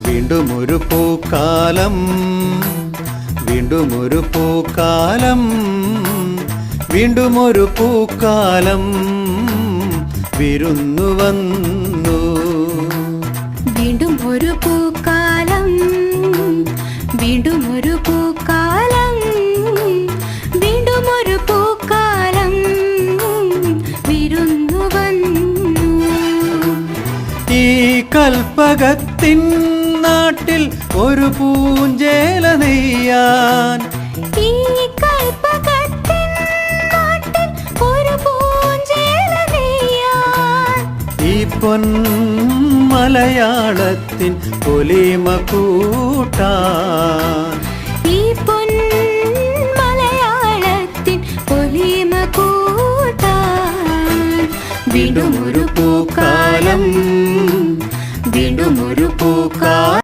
വീണ്ടും ഒരു പൂക്കാലം, വീണ്ടും ഒരു പൂക്കാലം, വീണ്ടും ഒരു പൂക്കാലം വിരുന്നു വന്നു. വീണ്ടും ഒരു പൂക്കാലം, വീണ്ടും ഒരു പൂക്കാലം, വീണ്ടും ഒരു പൂക്കാലം വിരുന്നു വന്നു. ഈ കൽപ്പകത്തിൻ നാട്ടിൽ ഒരു പൂഞ്ചേല നെയ്യാൻ, ഈ കൽപ്പകത്തിൻ നാട്ടിൽ ഒരു പൂഞ്ചേല നെയ്യാൻ, ഈ പൊന്മലയാളത്തിൻ പൊലിമ കൂട്ടാൻ, ഈ പൊന്മലയാളത്തിൻ പൊലിമ കൂട്ടാൻ. വീണ്ടും ഒരു പൂക്കാലം, വീണ്ടും ഒരു പൂക്കാലം.